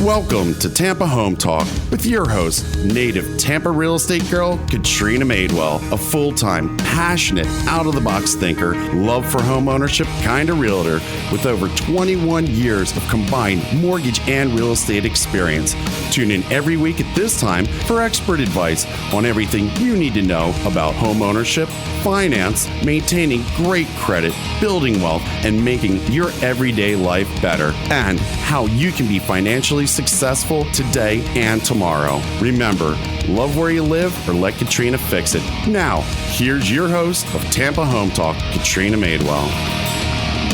Welcome to Tampa Home Talk with your host, native Tampa real estate girl, Katrina Madewell, a full-time, passionate, out-of-the-box thinker, love for home ownership kind of realtor with over 21 years of combined mortgage and real estate experience. Tune in every week at this time for expert advice on everything you need to know about home ownership, finance, maintaining great credit, building wealth, and making your everyday life better, and how you can be financially successful today and tomorrow. Remember, love where you live or let Katrina fix it. Now, here's your host of Tampa Home Talk, Katrina Madewell.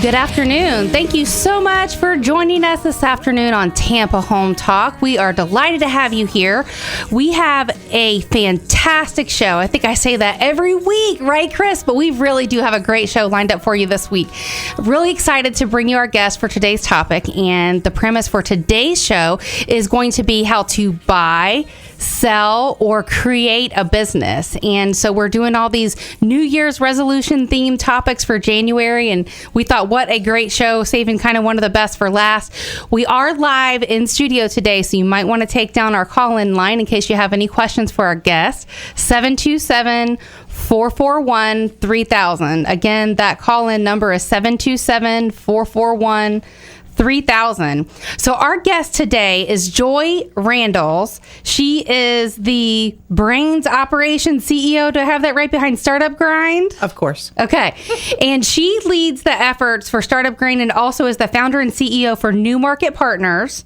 Good afternoon. Thank you so much for joining us this afternoon on Tampa Home Talk. We are delighted to have you here. We have a fantastic show. I think I say that every week, right, Chris? But we really do have a great show lined up for you this week. Really excited to bring you our guest for today's topic. And the premise for today's show is going to be how to buy, sell, or create a business. And so we're doing all these New Year's resolution themed topics for January, and we thought, what a great show, saving kind of one of the best for last. We are live in studio today, so you might want to take down our call-in line in case you have any questions for our guest. 727-441-3000. Again, that call-in number is 727-441-3000. So our guest today is Joy Randalls. She is the brains operations CEO. Do I have that right behind Startup Grind? Of course. Okay. And she leads the efforts for Startup Grind and also is the founder and CEO for New Market Partners.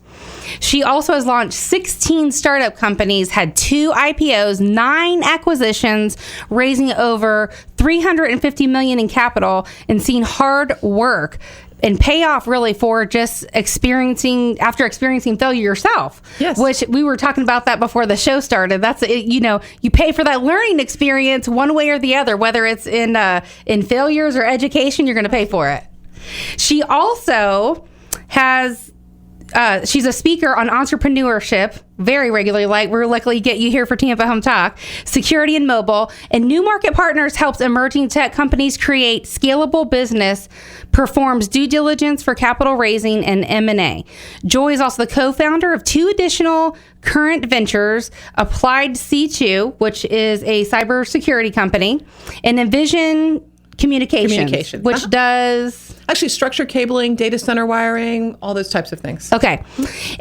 She also has launched 16 startup companies, had 2 IPOs, 9 acquisitions, raising over $350 million in capital, and seen hard work and pay off really for just experiencing failure yourself. Yes. Which we were talking about that before the show started. That's it, you pay for that learning experience one way or the other, whether it's in failures or education, you're going to pay for it. She also has she's a speaker on entrepreneurship very regularly, like we're lucky to get you here for Tampa Home Talk, security and mobile, and New Market Partners helps emerging tech companies create scalable business, performs due diligence for capital raising and M&A. Joy is also the co-founder of 2 additional current ventures, Applied C2, which is a cybersecurity company, and Envision Communications. Which does... Actually, structured cabling, data center wiring, all those types of things. Okay.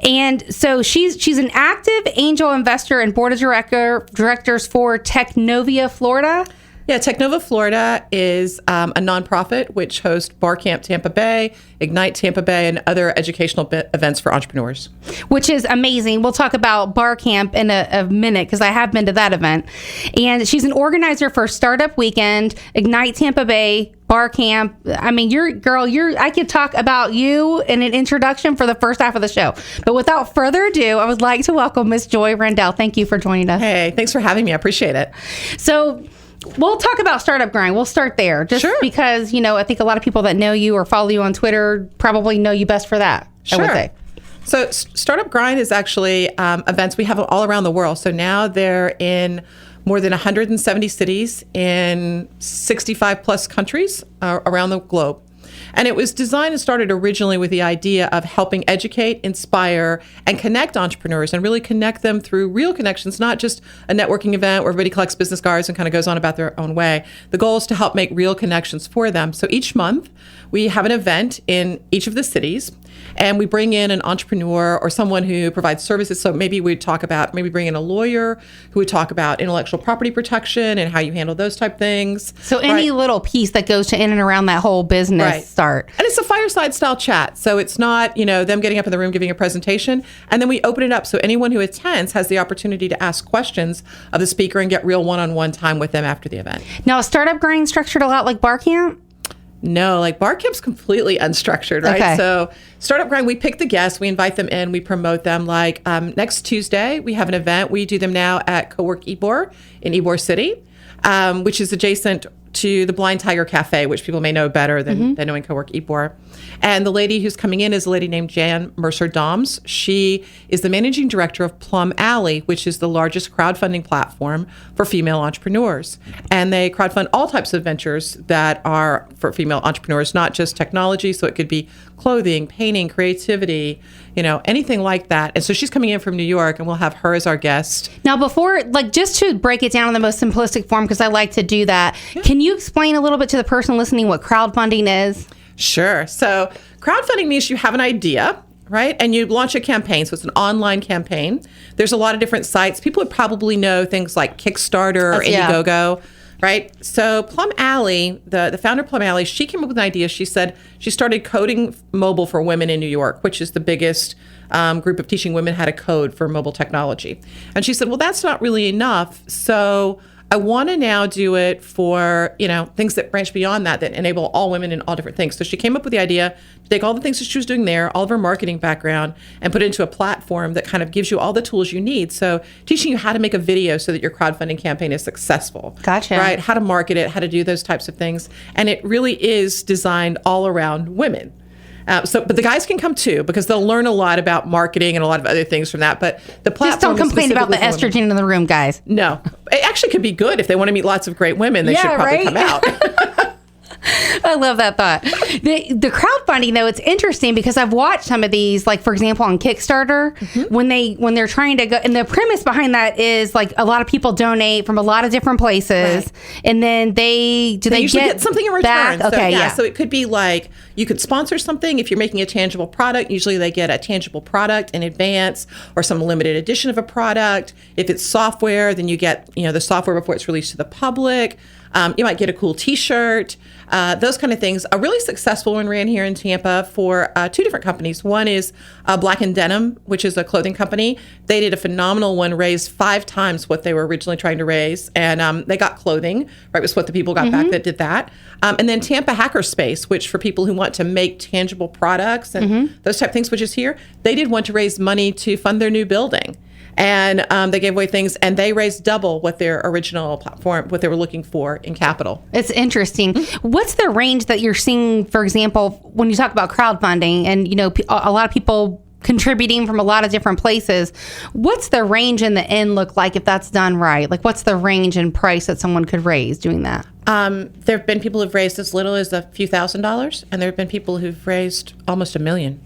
And so she's an active angel investor and board of directors for Technovia Florida. Yeah, Technova Florida is a nonprofit which hosts Bar Camp Tampa Bay, Ignite Tampa Bay, and other educational events for entrepreneurs. Which is amazing. We'll talk about Bar Camp in a minute because I have been to that event. And she's an organizer for Startup Weekend, Ignite Tampa Bay, Bar Camp. I mean, I could talk about you in an introduction for the first half of the show. But without further ado, I would like to welcome Miss Joy Randall. Thank you for joining us. Hey, thanks for having me. I appreciate it. So we'll talk about Startup Grind. We'll start there. Just sure. Because, I think a lot of people that know you or follow you on Twitter probably know you best for that. Sure. I would say. So Startup Grind is actually events we have all around the world. So now they're in more than 170 cities in 65 plus countries around the globe. And it was designed and started originally with the idea of helping educate, inspire, and connect entrepreneurs and really connect them through real connections, not just a networking event where everybody collects business cards and kind of goes on about their own way. The goal is to help make real connections for them. So each month we have an event in each of the cities and we bring in an entrepreneur or someone who provides services. So maybe bring in a lawyer who would talk about intellectual property protection and how you handle those type things. So any little piece that goes to in and around that whole business start. And it's a fireside style chat. So it's not, them getting up in the room, giving a presentation. And then we open it up. So anyone who attends has the opportunity to ask questions of the speaker and get real one-on-one time with them after the event. Now, is Startup Grind structured a lot like Bar Camp? No, like Bar Camp's completely unstructured, right? Okay. So Startup Grind, we pick the guests, we invite them in, we promote them. Like next Tuesday, we have an event. We do them now at Cowork Ybor in Ybor City, which is adjacent to the Blind Tiger Cafe, which people may know better than knowing co-work Ybor. And the lady who's coming in is a lady named Jan Mercer-Doms. She is the managing director of Plum Alley, which is the largest crowdfunding platform for female entrepreneurs. And they crowdfund all types of ventures that are for female entrepreneurs, not just technology. So it could be clothing, painting, creativity, anything like that. And so she's coming in from New York, and we'll have her as our guest. Now, before, just to break it down in the most simplistic form, because I like to do that, can you explain a little bit to the person listening what crowdfunding is? Sure. So crowdfunding means you have an idea, right? And you launch a campaign. So it's an online campaign. There's a lot of different sites. People would probably know things like Kickstarter or Indiegogo, right? So Plum Alley, the founder of Plum Alley, she came up with an idea. She said she started coding mobile for women in New York, which is the biggest group of teaching women how to code for mobile technology. And she said, well, that's not really enough. So I want to now do it for, things that branch beyond that enable all women in all different things. So she came up with the idea to take all the things that she was doing there, all of her marketing background, and put it into a platform that kind of gives you all the tools you need. So teaching you how to make a video so that your crowdfunding campaign is successful. Gotcha. Right? How to market it, how to do those types of things. And it really is designed all around women. But the guys can come too, because they'll learn a lot about marketing and a lot of other things from that. But the platform just don't complain about the estrogen in the room, guys. No, it actually could be good if they want to meet lots of great women. They should probably come out. I love that thought. The crowdfunding, though, it's interesting because I've watched some of these, like, for example, on Kickstarter, when they're trying to go, and the premise behind that is like a lot of people donate from a lot of different places, and then they usually get something in return. Back? Okay, so, so it could be like you could sponsor something if you're making a tangible product. Usually they get a tangible product in advance or some limited edition of a product. If it's software, then you get the software before it's released to the public. You might get a cool T-shirt, those kind of things. A really successful one ran here in Tampa for two different companies. One is Black & Denim, which is a clothing company. They did a phenomenal one, raised 5 times what they were originally trying to raise. And they got clothing, right? Was what the people got back that did that. And then Tampa Hackerspace, which for people who want to make tangible products and those type of things, which is here, they did want to raise money to fund their new building. And they gave away things, and they raised double what their original platform, what they were looking for in capital. It's interesting. What's the range that you're seeing, for example, when you talk about crowdfunding and, a lot of people contributing from a lot of different places? What's the range in the end look like if that's done right? Like, what's the range in price that someone could raise doing that? There have been people who've raised as little as a few $1,000s, and there have been people who've raised almost $1 million.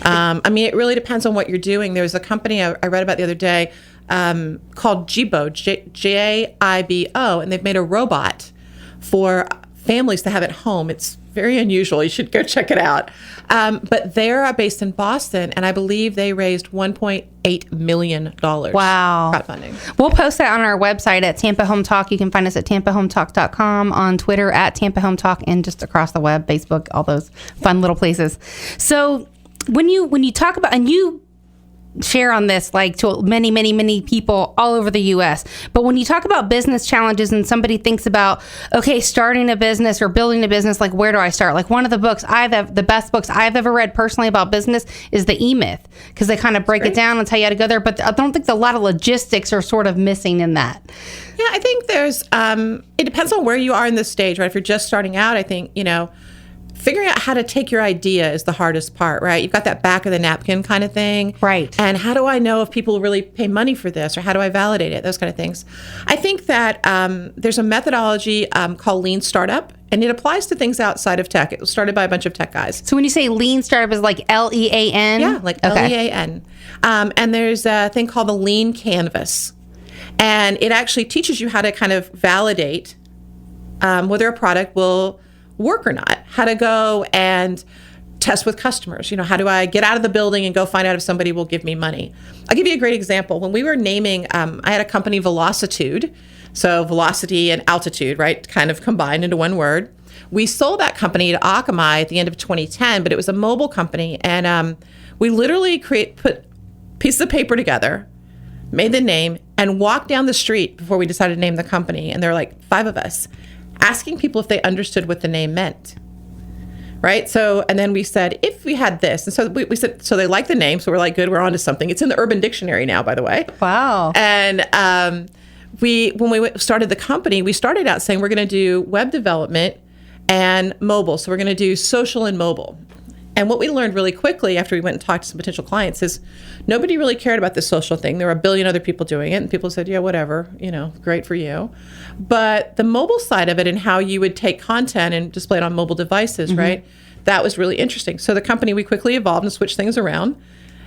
It really depends on what you're doing. There was a company I read about the other day called Jibo, Jibo, and they've made a robot for families to have at home. It's very unusual. You should go check it out. But they're based in Boston, and I believe they raised $1.8 million. Wow. Crowdfunding. We'll post that on our website at Tampa Home Talk. You can find us at tampahometalk.com, on Twitter at Tampa Home Talk, and just across the web, Facebook, all those fun little places. So when you talk about, and you share on this like to many people all over the U.S., but when you talk about business challenges and somebody thinks about, okay, starting a business or building a business, like where do I start? Like one of the best books I've ever read personally about business is The E-Myth, because they kind of break it down and tell you how to go there, but I don't think a lot of logistics are sort of missing in that. Yeah, I think there's, it depends on where you are in this stage, right? If you're just starting out, I think, figuring out how to take your idea is the hardest part, right? You've got that back of the napkin kind of thing. Right. And how do I know if people really pay money for this, or how do I validate it? Those kind of things. I think that there's a methodology called Lean Startup, and it applies to things outside of tech. It was started by a bunch of tech guys. So when you say Lean Startup, is like L-E-A-N? Yeah, like L-E-A-N. And there's a thing called the Lean Canvas. And it actually teaches you how to kind of validate whether a product will work or not, how to go and test with customers. How do I get out of the building and go find out if somebody will give me money? I'll give you a great example. When we were naming, I had a company, Velocitude, so velocity and altitude, right, kind of combined into one word. We sold that company to Akamai at the end of 2010, but it was a mobile company, and we literally put pieces of paper together, made the name, and walked down the street before we decided to name the company, and there were like 5 of us, asking people if they understood what the name meant, right? So, and then we said, if we had this, and so we said, so they like the name, so we're like, good, we're onto something. It's in the Urban Dictionary now, by the way. Wow. And when we started the company, we started out saying we're going to do web development and mobile. So we're going to do social and mobile. And what we learned really quickly after we went and talked to some potential clients is nobody really cared about the social thing. There were a billion other people doing it, and people said, yeah, whatever, great for you. But the mobile side of it and how you would take content and display it on mobile devices, right? That was really interesting. So the company, we quickly evolved and switched things around.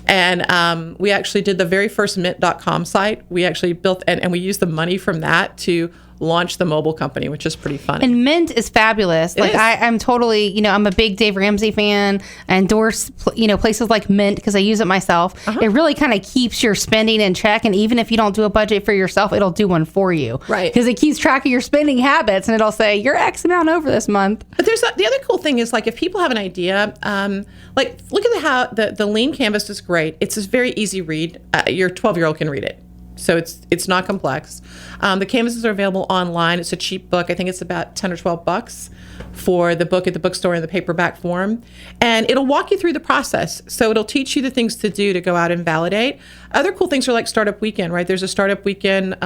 And we actually did the very first mint.com site. We actually built, and we used the money from that to launch the mobile company, which is pretty funny. And Mint is fabulous. I'm totally, I'm a big Dave Ramsey fan. I endorse, places like Mint because I use it myself. It really kind of keeps your spending in check. And even if you don't do a budget for yourself, it'll do one for you. Right. Because it keeps track of your spending habits and it'll say, you're X amount over this month. But there's the other cool thing is if people have an idea, look at how the lean canvas is great. It's a very easy read. Your 12-year-old can read it. So it's not complex. The canvases are available online. It's a cheap book. I think it's about $10 or $12 for the book at the bookstore in the paperback form. And it'll walk you through the process. So it'll teach you the things to do to go out and validate. Other cool things are like Startup Weekend, right? There's a Startup Weekend.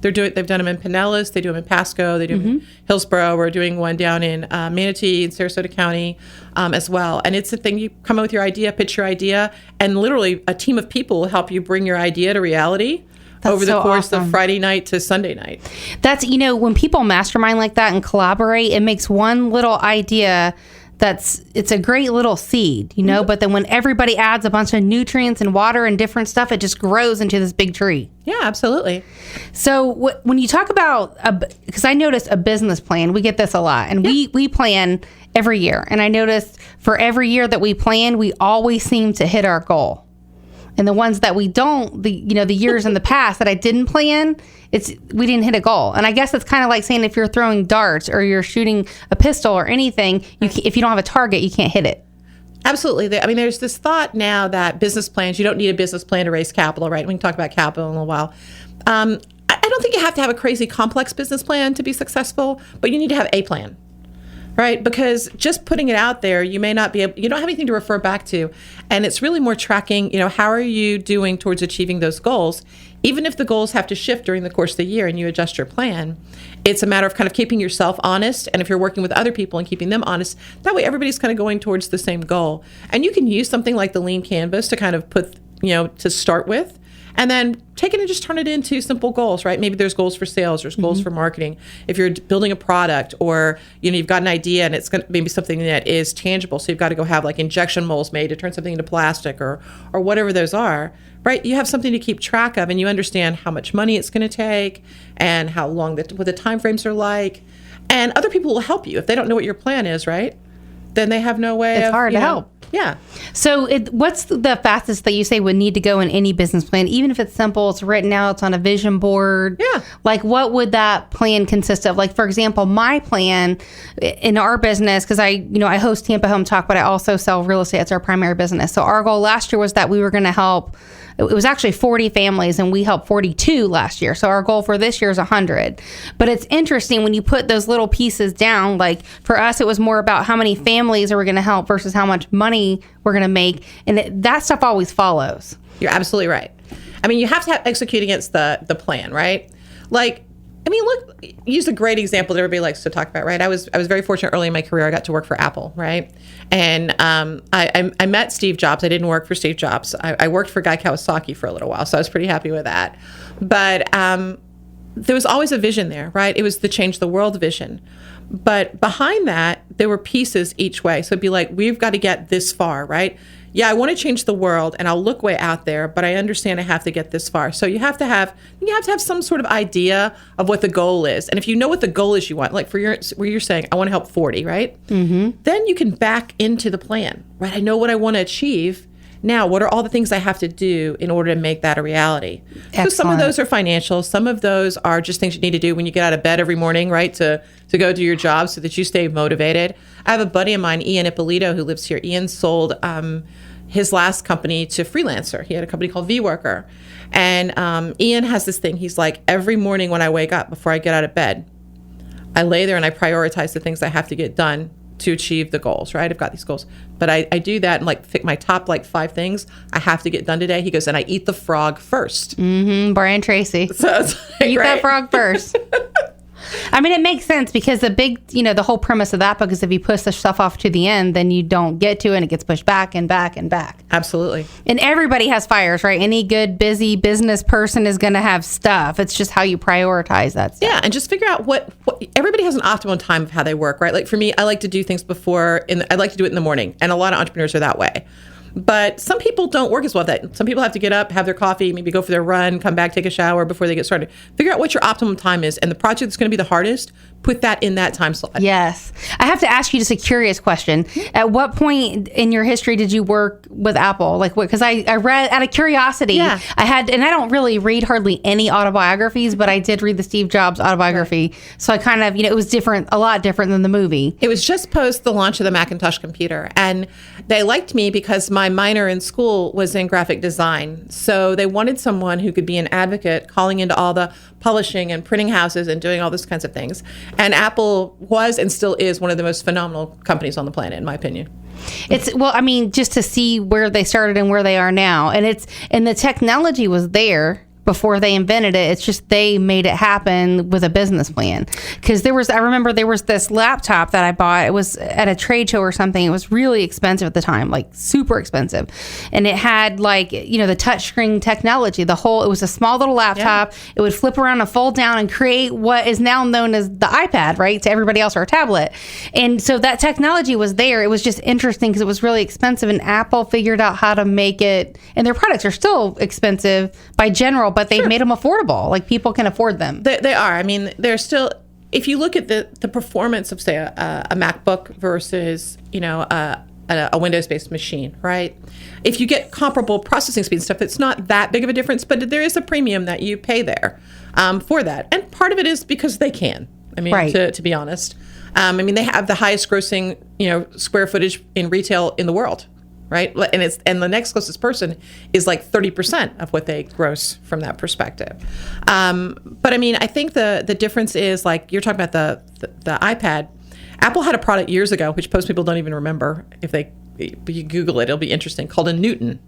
They've done them in Pinellas. They do them in Pasco. They do them in Hillsborough. We're doing one down in Manatee in Sarasota County as well. And it's a thing, you come up with your idea, pitch your idea, and literally a team of people will help you bring your idea to reality. That's over the so course awesome. of Friday night to Sunday night. That's, when people mastermind like that and collaborate, it makes one little idea it's a great little seed, but then when everybody adds a bunch of nutrients and water and different stuff, it just grows into this big tree. Yeah, absolutely. So when you talk about, because I noticed a business plan, we get this a lot, and we plan every year. And I noticed for every year that we plan, we always seem to hit our goal. And the ones that we don't, the years in the past that I didn't plan, we didn't hit a goal. And I guess it's kind of like saying if you're throwing darts or you're shooting a pistol or anything, if you don't have a target, you can't hit it. Absolutely. There's this thought now that business plans, you don't need a business plan to raise capital, right? We can talk about capital in a little while. I don't think you have to have a crazy complex business plan to be successful, but you need to have a plan. Right? Because just putting it out there, you may not be able, you don't have anything to refer back to. And it's really more tracking, how are you doing towards achieving those goals? Even if the goals have to shift during the course of the year and you adjust your plan, it's a matter of kind of keeping yourself honest. And if you're working with other people and keeping them honest, that way everybody's kind of going towards the same goal. And you can use something like the Lean Canvas to kind of put, to start with. And then take it and just turn it into simple goals, right? Maybe there's goals for sales, there's goals for marketing. If you're building a product or, you've got an idea and it's going to maybe something that is tangible. So you've got to go have like injection molds made to turn something into plastic or whatever those are, right? You have something to keep track of and you understand how much money it's going to take and how long, what the time frames are like. And other people will help you. If they don't know what your plan is, right? Then they have no way It's hard to help. Yeah. So what's the fastest that you say would need to go in any business plan, even if it's simple, it's written out, it's on a vision board? Yeah. Like what would that plan consist of? Like, for example, my plan in our business, because I host Tampa Home Talk, but I also sell real estate. It's our primary business. So our goal last year was that we were going to help. It was actually 40 families and we helped 42 last year. So our goal for this year is 100. But it's interesting when you put those little pieces down, like for us, it was more about how many families are we going to help versus how much money we're going to make. And that stuff always follows. You're absolutely right. You have to execute against the plan, right? Look, use a great example that everybody likes to talk about, right? I was very fortunate early in my career. I got to work for Apple, right? And I met Steve Jobs. I didn't work for Steve Jobs. I worked for Guy Kawasaki for a little while, so I was pretty happy with that. But there was always a vision there, right? It was the change the world vision. But behind that, there were pieces each way. So it'd be like, we've got to get this far, right? Yeah, I want to change the world and I'll look way out there, but I understand I have to get this far. So you have to have some sort of idea of what the goal is. And if you know what the goal is you want, like where you're saying, I want to help 40, right? Mm-hmm. Then you can back into the plan, right? I know what I want to achieve. Now, what are all the things I have to do in order to make that a reality? Excellent. So some of those are financial. Some of those are just things you need to do when you get out of bed every morning, right, to go do your job so that you stay motivated. I have a buddy of mine, Ian Ippolito, who lives here. Ian sold his last company to Freelancer. He had a company called V-Worker. And Ian has this thing. He's like, every morning when I wake up, before I get out of bed, I lay there and I prioritize the things I have to get done to achieve the goals, right? I've got these goals, but I do that and like pick my top like 5 things I have to get done today. He goes, and I eat the frog first. Brian Tracy. So it's like, Eat that frog first. I mean, it makes sense because the whole premise of that book is if you push the stuff off to the end, then you don't get to it and it gets pushed back and back and back. Absolutely. And everybody has fires, right? Any good, busy business person is going to have stuff. It's just how you prioritize that stuff. Yeah, and just figure out what everybody has an optimum time of how they work, right? Like for me, I like to do things I like to do it in the morning, and a lot of entrepreneurs are that way. But some people don't work as well with that. Some people have to get up, have their coffee, maybe go for their run, come back, take a shower before they get started. Figure out what your optimum time is. And the project that's going to be the hardest, put that in that time slot. Yes. I have to ask you just a curious question. At what point in your history did you work with Apple? Like what? Because I read out of curiosity. Yeah. And I don't really read hardly any autobiographies, but I did read the Steve Jobs autobiography. Right. So I kind of, it was different, a lot different than the movie. It was just post the launch of the Macintosh computer. And they liked me because my minor in school was in graphic design. So they wanted someone who could be an advocate, calling into all the publishing and printing houses and doing all those kinds of things. And Apple was and still is one of the most phenomenal companies on the planet, in my opinion. Just to see where they started and where they are now. And the technology was there before they invented it. It's just they made it happen with a business plan. Because I remember there was this laptop that I bought. It was at a trade show or something. It was really expensive at the time, like super expensive. And it had the touchscreen technology. It was a small little laptop. Yeah. It would flip around and fold down and create what is now known as the iPad, right? To everybody else, or a tablet. And so that technology was there. It was just interesting because it was really expensive, and Apple figured out how to make it, and their products are still expensive by general, but they've made them affordable. Like people can afford them. They are. I mean, they're still, if you look at the performance of, say, a MacBook versus, a Windows-based machine, right? If you get comparable processing speed and stuff, it's not that big of a difference, but there is a premium that you pay there for that. And part of it is because they can. I mean, right. to be honest. They have the highest grossing, square footage in retail in the world. Right. And the next closest person is like 30% of what they gross from that perspective. But I think the difference is, like you're talking about the iPad. Apple had a product years ago, which most people don't even remember. If you Google it, it'll be interesting, called a Newton.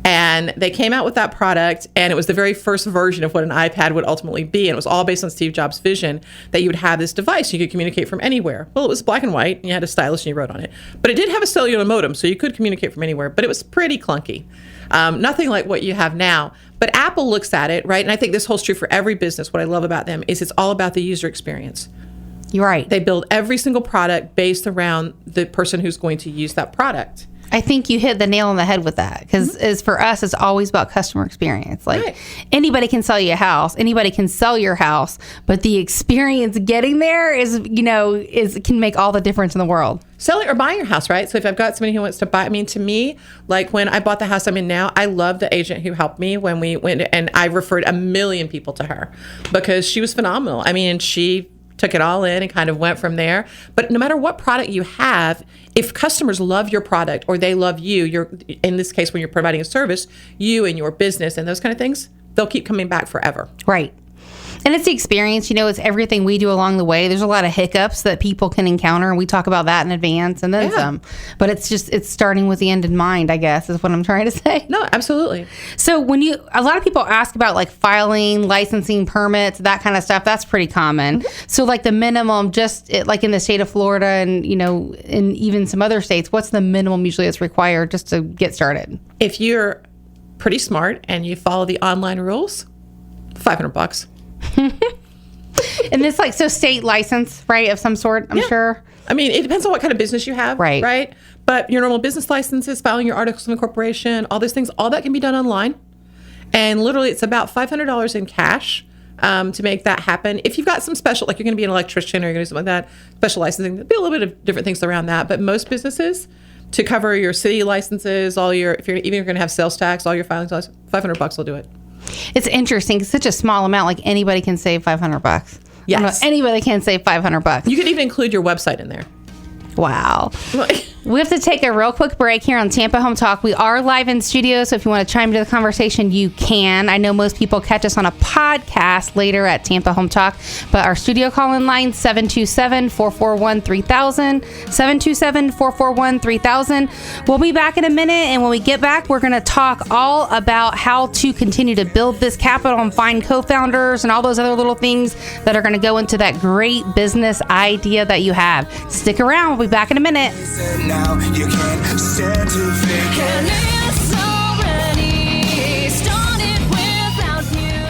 And they came out with that product, and it was the very first version of what an iPad would ultimately be. And it was all based on Steve Jobs' vision that you would have this device. You could communicate from anywhere. Well, it was black and white, and you had a stylus and you wrote on it. But it did have a cellular modem, so you could communicate from anywhere. But it was pretty clunky. Nothing like what you have now. But Apple looks at it, right? And I think this holds true for every business. What I love about them is it's all about the user experience. You're right. They build every single product based around the person who's going to use that product. I think you hit the nail on the head with that, because as for us, it's always about customer experience. Like anybody can sell you a house, anybody can sell your house, but the experience getting there can make all the difference in the world. Selling or buying your house, right? So if I've got somebody who wants to buy, to me, like when I bought the house I'm in now, I love the agent who helped me when we went, and I referred 1 million people to her because she was phenomenal. She took it all in and kind of went from there. But no matter what product you have, if customers love your product or they love you, in this case, when you're providing a service, you and your business and those kind of things, they'll keep coming back forever. Right. And it's the experience, it's everything we do along the way. There's a lot of hiccups that people can encounter, and we talk about that in advance and then some. But it's starting with the end in mind, I guess, is what I'm trying to say. No, absolutely. So a lot of people ask about like filing, licensing, permits, that kind of stuff. That's pretty common. Mm-hmm. So like the minimum, like in the state of Florida and, in even some other states, what's the minimum usually that's required just to get started? If you're pretty smart and you follow the online rules, $500. And it's like, so state license, right, of some sort, I'm sure. It depends on what kind of business you have, right? But your normal business licenses, filing your articles of incorporation, all those things, all that can be done online. And literally, it's about $500 in cash to make that happen. If you've got some special, like you're going to be an electrician or you're going to do something like that, special licensing, there'll be a little bit of different things around that. But most businesses, to cover your city licenses, if you're going to have sales tax, all your filings, $500 will do it. It's interesting. It's such a small amount. Like anybody can save $500. Yes. Anybody can save $500. You could even include your website in there. Wow. We have to take a real quick break here on Tampa Home Talk. We are live in studio, so if you want to chime into the conversation, you can. I know most people catch us on a podcast later at Tampa Home Talk, but our studio call-in line, 727-441-3000, 727-441-3000. We'll be back in a minute, and when we get back, we're going to talk all about how to continue to build this capital and find co-founders and all those other little things that are going to go into that great business idea that you have. Stick around. We'll be back in a minute. Now you can't stand to think, and it's already started without you.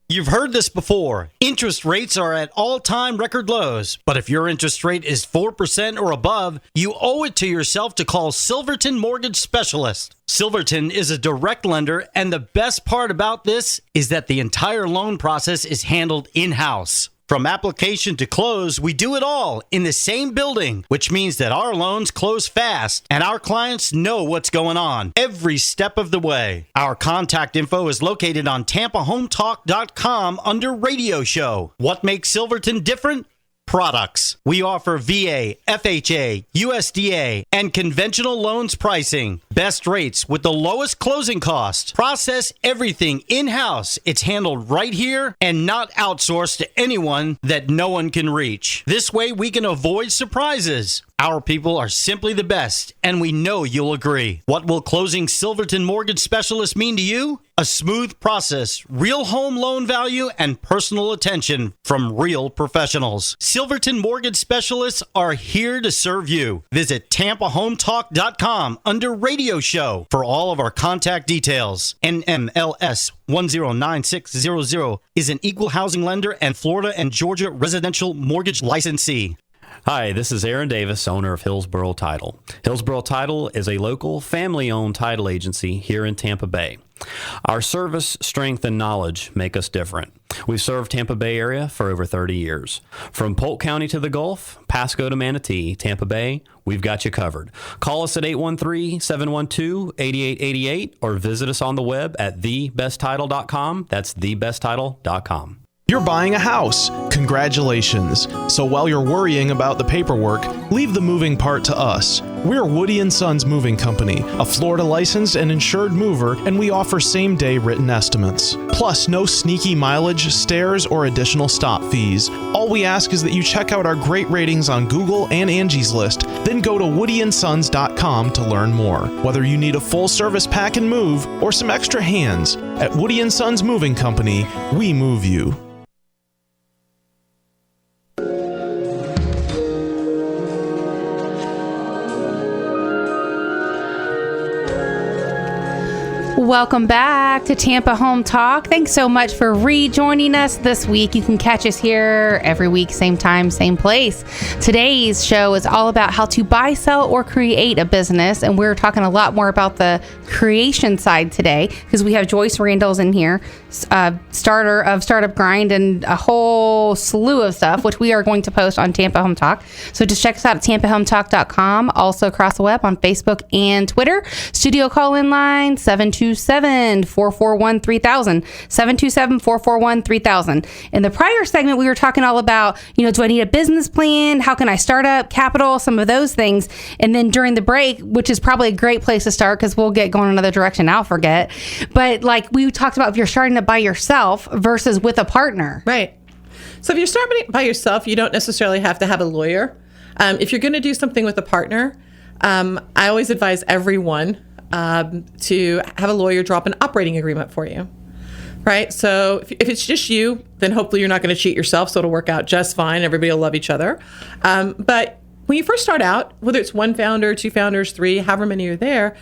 You've heard this before. Interest rates are at all-time record lows. But if your interest rate is 4% or above, you owe it to yourself to call Silverton Mortgage Specialist. Silverton is a direct lender, and the best part about this is that the entire loan process is handled in-house. From application to close, we do it all in the same building, which means that our loans close fast and our clients know what's going on every step of the way. Our contact info is located on TampaHometalk.com under Radio Show. What makes Silverton different? Products. We offer VA, FHA, USDA, and conventional loans pricing. Best rates with the lowest closing cost. Process everything in-house. It's handled right here and not outsourced to anyone that no one can reach. This way we can avoid surprises. Our people are simply the best, and we know you'll agree. What will closing Silverton Mortgage Specialist mean to you? A smooth process, real home loan value, and personal attention from real professionals. Silverton Mortgage Specialists are here to serve you. Visit TampaHometalk.com under Radio Show for all of our contact details. NMLS 109600 is an equal housing lender and Florida and Georgia residential mortgage licensee. Hi, this is Aaron Davis, owner of Hillsborough Title. Hillsborough Title is a local, family-owned title agency here in Tampa Bay. Our service, strength, and knowledge make us different. We've served Tampa Bay area for over 30 years. From Polk County to the Gulf, Pasco to Manatee, Tampa Bay, we've got you covered. Call us at 813-712-8888 or visit us on the web at thebesttitle.com. That's thebesttitle.com. You're buying a house. Congratulations. So while you're worrying about the paperwork, leave the moving part to us. We're Woody & Sons Moving Company, a Florida licensed and insured mover, and we offer same-day written estimates. Plus, no sneaky mileage, stairs, or additional stop fees. All we ask is that you check out our great ratings on Google and Angie's List, then go to woodyandsons.com to learn more. Whether you need a full-service pack and move or some extra hands, at Woody & Sons Moving Company, we move you. Welcome back to Tampa Home Talk. Thanks so much for rejoining us this week. You can catch us here every week, same time, same place. Today's show is all about how to buy, sell, or create a business. And we're talking a lot more about the creation side today because we have Joy Randalls in here, starter of Startup Grind and a whole slew of stuff, which we are going to post on Tampa Home Talk. So just check us out at TampaHometalk.com, also across the web on Facebook and Twitter. Studio call-in line, 727-441-3000, 727-441-3000. In the prior segment, we were talking all about, do I need a business plan? How can I start up capital? Some of those things. And then during the break, which is probably a great place to start because we'll get going another direction, I'll forget. But like we talked about if you're starting to by yourself versus with a partner. Right. So if you're starting by yourself, you don't necessarily have to have a lawyer. If you're going to do something with a partner, I always advise everyone to have a lawyer drop an operating agreement for you, right? So if it's just you, then hopefully you're not going to cheat yourself, so it'll work out just fine. Everybody will love each other. But when you first start out, whether it's one founder, two founders, three, however many are there,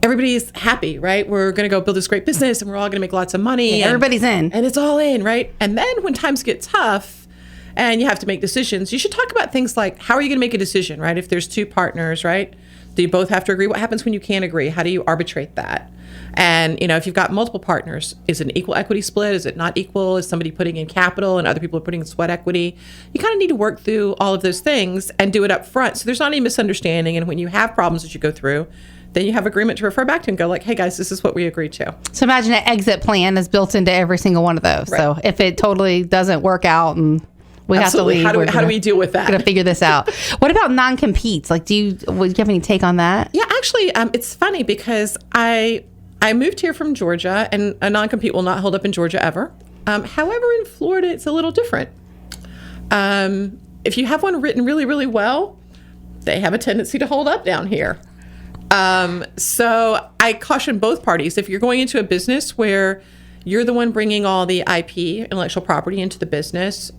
everybody's happy, right? We're going to go build this great business and we're all going to make lots of money. Yeah, everybody's in. And it's all in, right? And then when times get tough and you have to make decisions, you should talk about things like, how are you going to make a decision, right? If there's two partners, right? Do you both have to agree? What happens when you can't agree? How do you arbitrate that? And, if you've got multiple partners, is it an equal equity split? Is it not equal? Is somebody putting in capital and other people are putting in sweat equity? You kind of need to work through all of those things and do it up front. So there's not any misunderstanding. And when you have problems that you go through, then you have agreement to refer back to and go like, hey guys, this is what we agreed to. So imagine an exit plan is built into every single one of those. Right. So if it totally doesn't work out and We Absolutely. have to leave. How do we deal with that? Gonna figure this out. What about non-competes? Like, do you have any take on that? Yeah, actually, it's funny because I moved here from Georgia, and a non-compete will not hold up in Georgia ever. However, in Florida, it's a little different. If you have one written really, really well, they have a tendency to hold up down here. So I caution both parties. If you're going into a business where you're the one bringing all the IP, intellectual property, into the business,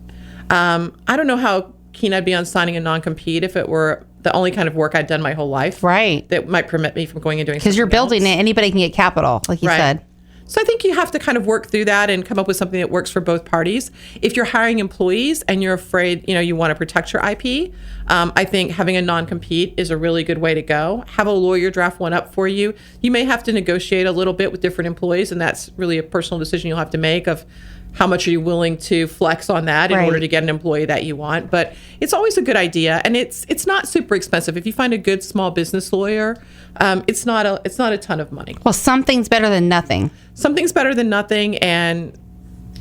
I don't know how keen I'd be on signing a non-compete if it were the only kind of work I'd done my whole life. Right. That might permit me from going and doing something Because you're building else. it. Anybody can get capital, like you said. So I think you have to kind of work through that and come up with something that works for both parties. If you're hiring employees and you're afraid, you want to protect your IP, I think having a non-compete is a really good way to go. Have a lawyer draft one up for you. You may have to negotiate a little bit with different employees, and that's really a personal decision you'll have to make of how much are you willing to flex on that in order to get an employee that you want. But it's always a good idea, and it's not super expensive. If you find a good small business lawyer, it's not a ton of money. Well, something's better than nothing. Something's better than nothing, and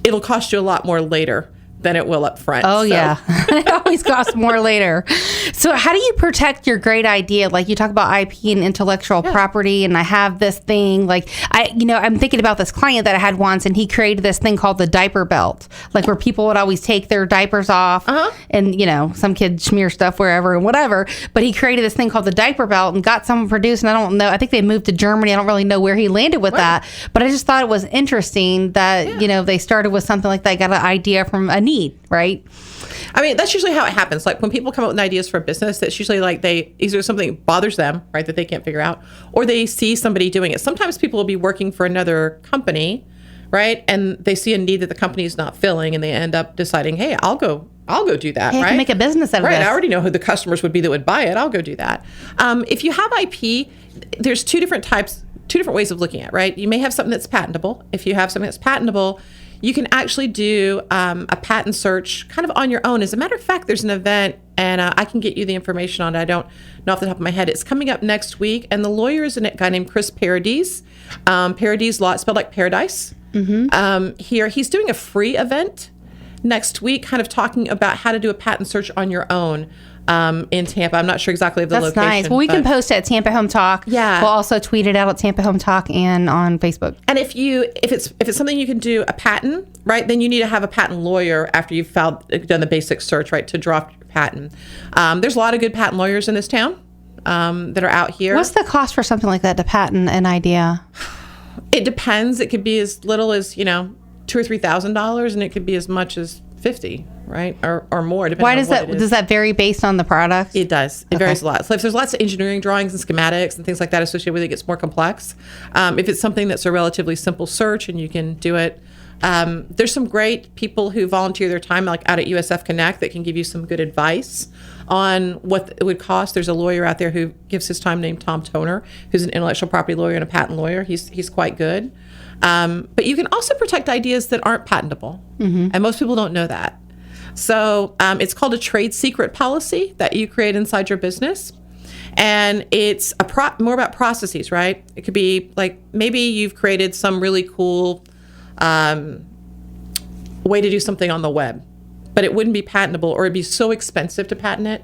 it'll cost you a lot more later than it will up front. Oh, yeah. It always costs more later. So how do you protect your great idea? Like, you talk about IP and intellectual property, and I have this thing. Like, I'm thinking about this client that I had once, and he created this thing called the diaper belt, like where people would always take their diapers off, and, some kids smear stuff wherever and whatever. But he created this thing called the diaper belt and got someone produced, and I don't know. I think they moved to Germany. I don't really know where he landed with that. But I just thought it was interesting that, they started with something like that, got an idea from a need, right? I mean, that's usually how it happens. Like, when people come up with ideas for a business, that's usually like either something bothers them, right, that they can't figure out, or they see somebody doing it. Sometimes people will be working for another company, right, and they see a need that the company is not filling, and they end up deciding, hey, I'll go do that, Hey, I right? can make a business out of this. I already know who the customers would be that would buy it. I'll go do that. If you have IP, there's two different ways of looking at it, right? You may have something that's patentable. If you have something that's patentable, you can actually do a patent search kind of on your own. As a matter of fact, there's an event, and I can get you the information on it. I don't know off the top of my head. It's coming up next week, and the lawyer is a guy named Chris Paradis. Paradis Law, spelled like paradise. Here, he's doing a free event next week, kind of talking about how to do a patent search on your own. In Tampa. I'm not sure exactly of the That's location. nice. Well, we can post it at Tampa Home Talk. Yeah. We'll also tweet it out at Tampa Home Talk and on Facebook. And if it's something you can do a patent, right, then you need to have a patent lawyer after you've done the basic search, right, to draft your patent. There's a lot of good patent lawyers in this town that are out here. What's the cost for something like that to patent an idea? It depends. It could be as little as $2,000 or $3,000, and it could be as much as $50,000, right, or more. Why does that vary based on the product? It does. It varies a lot. So if there's lots of engineering drawings and schematics and things like that associated with it, it gets more complex. If it's something that's a relatively simple search and you can do it, there's some great people who volunteer their time, like out at USF Connect, that can give you some good advice on what it would cost. There's a lawyer out there who gives his time named Tom Toner, who's an intellectual property lawyer and a patent lawyer. He's quite good. But you can also protect ideas that aren't patentable. And most people don't know that. So it's called a trade secret policy that you create inside your business. And it's more about processes, right? It could be like, maybe you've created some really cool way to do something on the web, but it wouldn't be patentable, or it'd be so expensive to patent it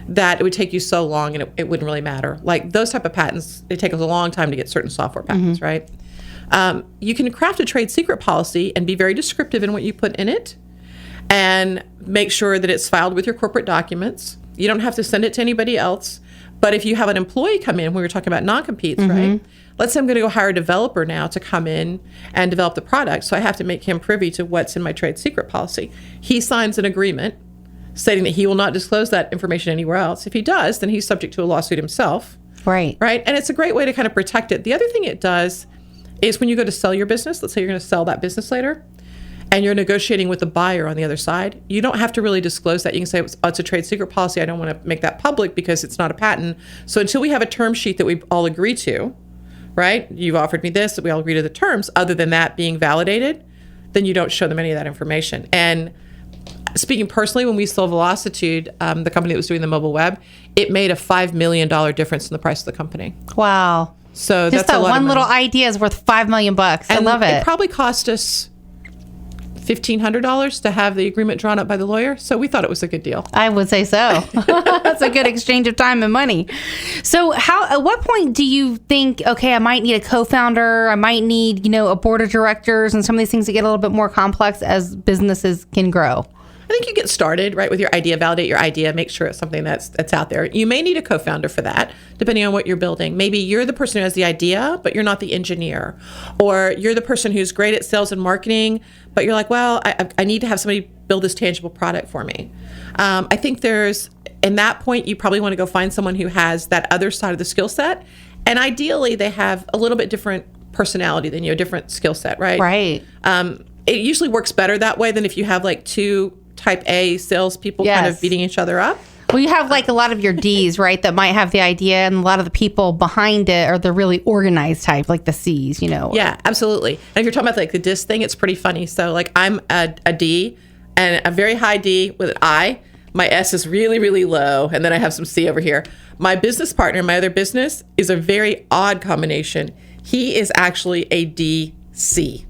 that it would take you so long and it wouldn't really matter. Like, those type of patents, they take us a long time to get certain software patents, right? You can craft a trade secret policy and be very descriptive in what you put in it, and make sure that it's filed with your corporate documents. You don't have to send it to anybody else. But if you have an employee come in, we were talking about non-competes, right? Let's say I'm going to go hire a developer now to come in and develop the product. So I have to make him privy to what's in my trade secret policy. He signs an agreement stating that he will not disclose that information anywhere else. If he does, then he's subject to a lawsuit himself. Right. Right? And it's a great way to kind of protect it. The other thing it does is when you go to sell your business, let's say you're going to sell that business later, and you're negotiating with the buyer on the other side, you don't have to really disclose that. You can say, it's a trade secret policy. I don't want to make that public because it's not a patent. So until we have a term sheet that we all agree to, right? You've offered me this, that we all agree to the terms. Other than that being validated, then you don't show them any of that information. And speaking personally, when we sold Velocitude, the company that was doing the mobile web, it made a $5 million difference in the price of the company. Wow. So just that's a that lot one of money. little idea is worth $5 million. I And love it. It probably cost us $1,500 to have the agreement drawn up by the lawyer. So we thought it was a good deal. I would say so. That's a good exchange of time and money. So at what point do you think, okay, I might need a co-founder, I might need, a board of directors, and some of these things that get a little bit more complex as businesses can grow? I think you get started, right, with your idea, validate your idea, make sure it's something that's out there. You may need a co-founder for that, depending on what you're building. Maybe you're the person who has the idea, but you're not the engineer. Or you're the person who's great at sales and marketing, but you're like, well, I need to have somebody build this tangible product for me. I think in that point, you probably want to go find someone who has that other side of the skill set. And ideally, they have a little bit different personality than you, a different skill set, right? Right. It usually works better that way than if you have like two type A salespeople kind of beating each other up. Well, you have like a lot of your D's, right, that might have the idea, and a lot of the people behind it are the really organized type, like the C's, Yeah, absolutely. And if you're talking about like the DIS thing, it's pretty funny. So like I'm a D and a very high D with an I. My S is really, really low. And then I have some C over here. My business partner in my other business is a very odd combination. He is actually a DC.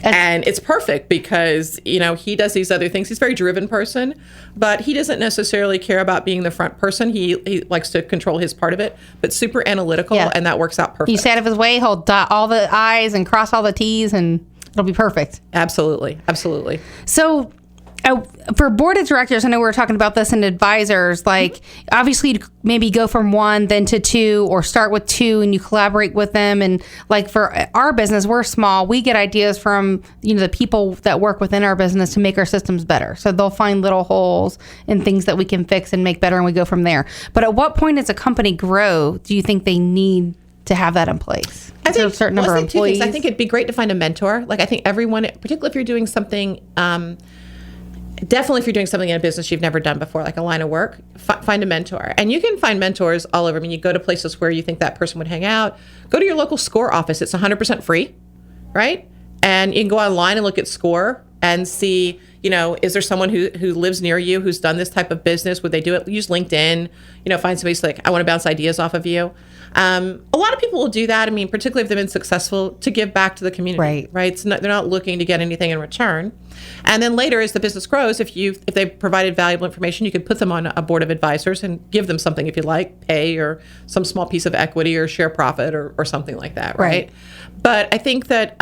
And it's perfect because, he does these other things. He's a very driven person, but he doesn't necessarily care about being the front person. He likes to control his part of it, but super analytical, and that works out perfect. He's out of his way. He'll dot all the I's and cross all the T's, and it'll be perfect. Absolutely. Absolutely. So for board of directors, I know we were talking about this, and advisors, like obviously you'd maybe go from one then to two, or start with two and you collaborate with them. And like for our business, we're small. We get ideas from, the people that work within our business to make our systems better. So they'll find little holes and things that we can fix and make better, and we go from there. But at what point does a company grow do you think they need to have that in place? I think a certain number of employees. I think it'd be great to find a mentor. Like I think everyone, particularly if you're doing something, definitely if you're doing something in a business you've never done before, like a line of work, find a mentor. And you can find mentors all over. I mean, you go to places where you think that person would hang out. Go to your local SCORE office. It's 100% free, right? And you can go online and look at SCORE and see, is there someone who lives near you who's done this type of business? Would they do it? Use LinkedIn, find somebody who's like, I want to bounce ideas off of you. A lot of people will do that. I mean, particularly if they've been successful, to give back to the community, right? They're not looking to get anything in return. And then later, as the business grows, if they provided valuable information, you could put them on a board of advisors and give them something if you like, pay or some small piece of equity or share profit or something like that, right? But I think that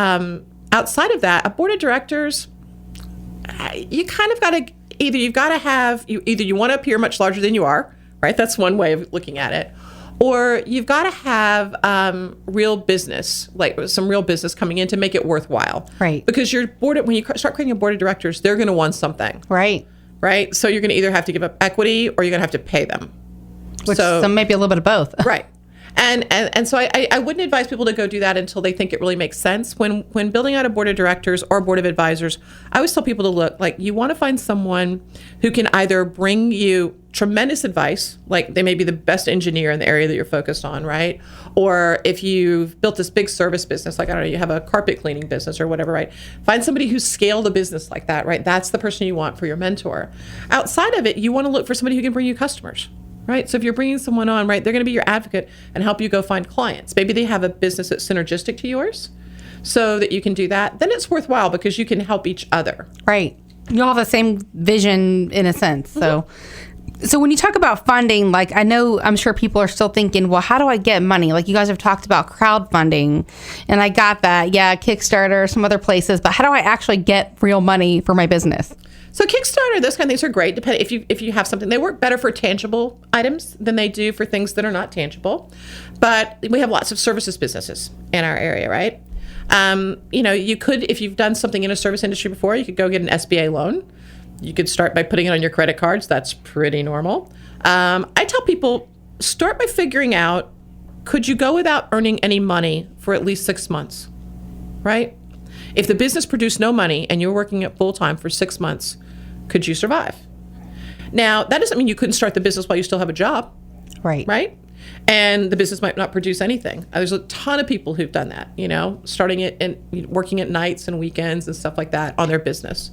outside of that, a board of directors, you kind of got to either you want to appear much larger than you are, right? That's one way of looking at it. Or you've got to have real business, like some real business coming in to make it worthwhile. Right. Because when you start creating a board of directors, they're going to want something. Right. Right. So you're going to either have to give up equity or you're going to have to pay them. So maybe a little bit of both. Right. And so I wouldn't advise people to go do that until they think it really makes sense. When building out a board of directors or a board of advisors, I always tell people to look, like you want to find someone who can either bring you tremendous advice, like they may be the best engineer in the area that you're focused on, right? Or if you've built this big service business, like, I don't know, you have a carpet cleaning business or whatever, right? Find somebody who's scaled a business like that, right? That's the person you want for your mentor. Outside of it, you want to look for somebody who can bring you customers. Right. So if you're bringing someone on, right, they're going to be your advocate and help you go find clients. Maybe they have a business that's synergistic to yours so that you can do that. Then it's worthwhile because you can help each other. Right. You all have the same vision in a sense. Mm-hmm. So when you talk about funding, like I'm sure people are still thinking, well, how do I get money? Like you guys have talked about crowdfunding, and I got that. Yeah, Kickstarter, some other places. But how do I actually get real money for my business? So Kickstarter, those kind of things are great. If you have something, they work better for tangible items than they do for things that are not tangible. But we have lots of services businesses in our area, right? You could, if you've done something in a service industry before, you could go get an SBA loan. You could start by putting it on your credit cards. That's pretty normal. I tell people, start by figuring out, could you go without earning any money for at least 6 months, right? If the business produced no money and you're working at full time for 6 months, could you survive? Now, that doesn't mean you couldn't start the business while you still have a job. Right. Right? And the business might not produce anything. There's a ton of people who've done that, starting it and working at nights and weekends and stuff like that on their business.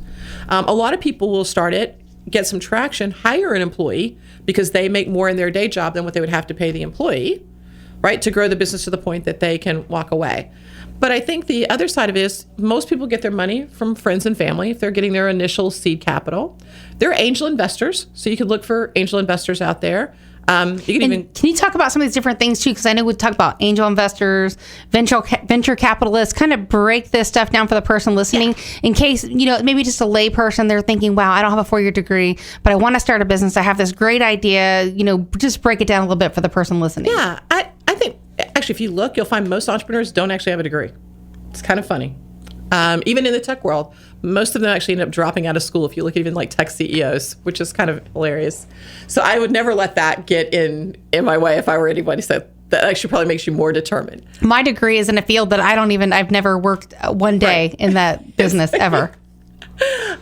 A lot of people will start it, get some traction, hire an employee because they make more in their day job than what they would have to pay the employee, right, to grow the business to the point that they can walk away. But I think the other side of it is most people get their money from friends and family if they're getting their initial seed capital. They're angel investors, so you could look for angel investors out there. You can Can you talk about some of these different things too? Because I know we talk about angel investors, venture capitalists. Kind of break this stuff down for the person listening, in case maybe just a lay person. They're thinking, "Wow, I don't have a 4-year degree, but I want to start a business. I have this great idea." Just break it down a little bit for the person listening. Yeah, I think actually, if you look, you'll find most entrepreneurs don't actually have a degree. It's kind of funny. Even in the tech world, most of them actually end up dropping out of school. If you look at even like tech CEOs, which is kind of hilarious. So I would never let that get in my way if I were anybody. So that actually probably makes you more determined. My degree is in a field that I've never worked one day in that business ever.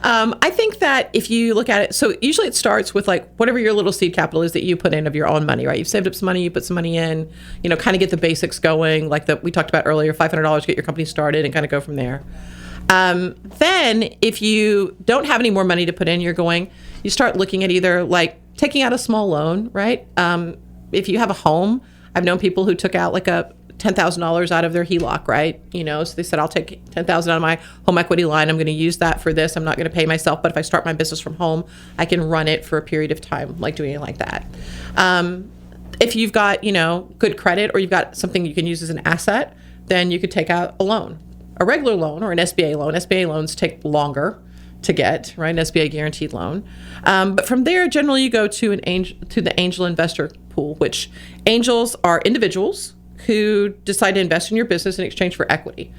I think that if you look at it, so usually it starts with like whatever your little seed capital is that you put in of your own money, right? You've saved up some money, you put some money in, kind of get the basics going, like we talked about earlier, $500 to get your company started and kind of go from there. Then if you don't have any more money to put in, you start looking at either like taking out a small loan, right? If you have a home, I've known people who took out like a $10,000 out of their HELOC, right? So they said, I'll take $10,000 out of my home equity line. I'm going to use that for this. I'm not going to pay myself, but if I start my business from home, I can run it for a period of time, like doing it like that. If you've got, good credit or you've got something you can use as an asset, then you could take out a loan, a regular loan or an SBA loan. SBA loans take longer to get, right? An SBA guaranteed loan. But from there, generally you go to the angel investor pool, which angels are individuals who decide to invest in your business in exchange for equity.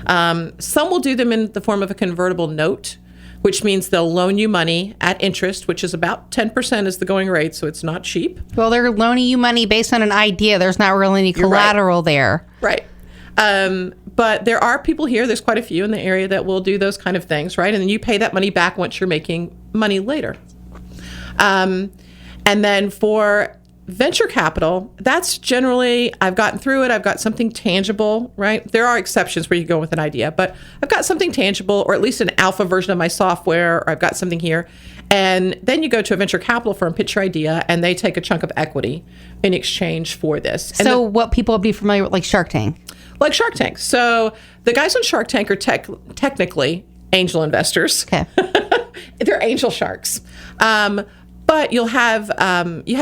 Some will do them in the form of a convertible note, which means they'll loan you money at interest, which is about 10% is the going rate, so it's not cheap. Well, they're loaning you money based on an idea. There's not really any collateral there. Right. But there are people here, there's quite a few in the area that will do those kind of things, right? And then you pay that money back once you're making money later. And then for venture capital, that's generally, I've gotten through it. I've got something tangible, right? There are exceptions where you go with an idea, but I've got something tangible or at least an alpha version of my software, or I've got something here. And then you go to a venture capital firm, pitch your idea, and they take a chunk of equity in exchange for this. So what people would be familiar with, like Shark Tank? Like Shark Tank. So the guys on Shark Tank are technically angel investors. Okay. They're angel sharks. But you have